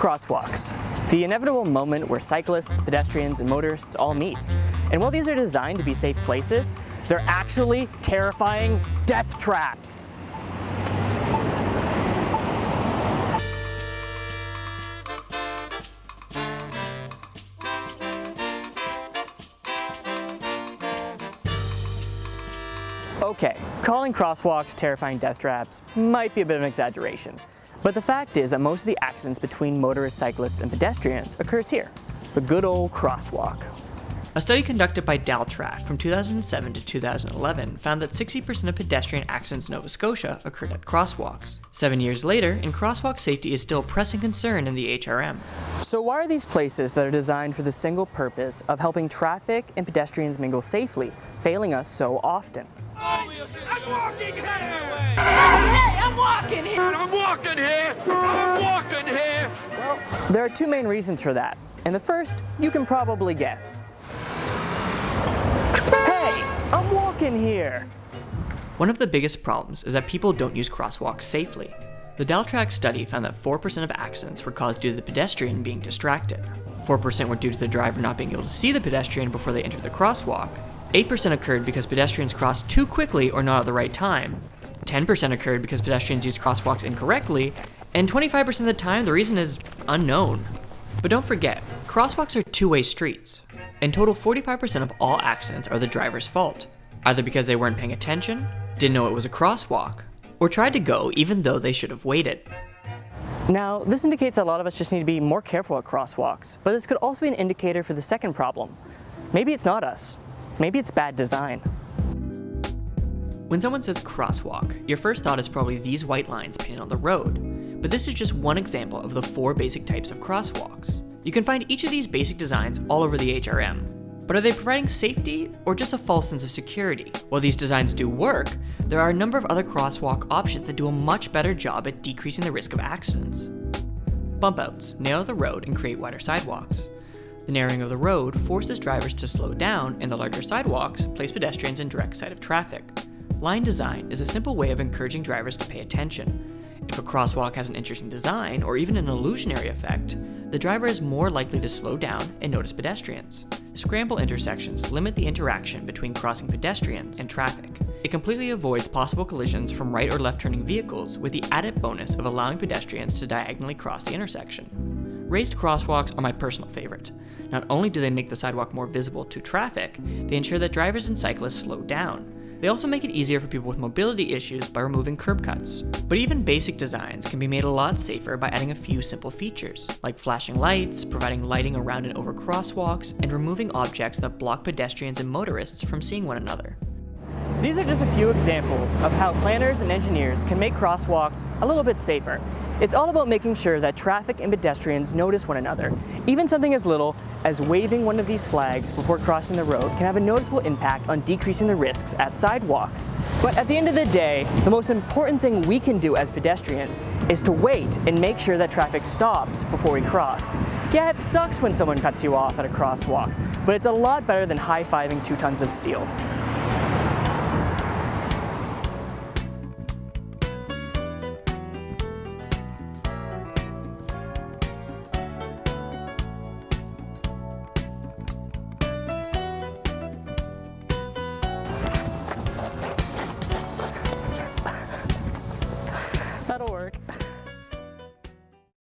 Crosswalks, the inevitable moment where cyclists, pedestrians, and motorists all meet. And while these are designed to be safe places, they're actually terrifying death traps. Okay, calling crosswalks terrifying death traps might be a bit of an exaggeration, but the fact is that most of the accidents between motorists, cyclists, and pedestrians occurs here, the good old crosswalk. A study conducted by Daltrack from 2007 to 2011 found that 60% of pedestrian accidents in Nova Scotia occurred at crosswalks. 7 years later, and crosswalk safety is still a pressing concern in the HRM. So why are these places that are designed for the single purpose of helping traffic and pedestrians mingle safely failing us so often? I'm walking here! Hey, I'm walking here! I'm walking here! I'm walking here! Well, there are two main reasons for that. And the first, you can probably guess. Hey, I'm walking here! One of the biggest problems is that people don't use crosswalks safely. The Daltrack study found that 4% of accidents were caused due to the pedestrian being distracted. 4% were due to the driver not being able to see the pedestrian before they entered the crosswalk. 8% occurred because pedestrians crossed too quickly or not at the right time. 10% occurred because pedestrians used crosswalks incorrectly, and 25% of the time the reason is unknown. But don't forget, crosswalks are two-way streets. In total, 45% of all accidents are the driver's fault, either because they weren't paying attention, didn't know it was a crosswalk, or tried to go even though they should have waited. Now, this indicates that a lot of us just need to be more careful at crosswalks, but this could also be an indicator for the second problem. Maybe it's not us. Maybe it's bad design. When someone says crosswalk, your first thought is probably these white lines painted on the road. But this is just one example of the 4 basic types of crosswalks. You can find each of these basic designs all over the HRM. But are they providing safety or just a false sense of security? While these designs do work, there are a number of other crosswalk options that do a much better job at decreasing the risk of accidents. Bumpouts narrow the road and create wider sidewalks. The narrowing of the road forces drivers to slow down, and the larger sidewalks place pedestrians in direct sight of traffic. Line design is a simple way of encouraging drivers to pay attention. If a crosswalk has an interesting design, or even an illusionary effect, the driver is more likely to slow down and notice pedestrians. Scramble intersections limit the interaction between crossing pedestrians and traffic. It completely avoids possible collisions from right or left turning vehicles, with the added bonus of allowing pedestrians to diagonally cross the intersection. Raised crosswalks are my personal favorite. Not only do they make the sidewalk more visible to traffic, they ensure that drivers and cyclists slow down. They also make it easier for people with mobility issues by removing curb cuts. But even basic designs can be made a lot safer by adding a few simple features, like flashing lights, providing lighting around and over crosswalks, and removing objects that block pedestrians and motorists from seeing one another. These are just a few examples of how planners and engineers can make crosswalks a little bit safer. It's all about making sure that traffic and pedestrians notice one another. Even something as little as waving one of these flags before crossing the road can have a noticeable impact on decreasing the risks at sidewalks. But at the end of the day, the most important thing we can do as pedestrians is to wait and make sure that traffic stops before we cross. Yeah, it sucks when someone cuts you off at a crosswalk, but it's a lot better than high-fiving 2 tons of steel.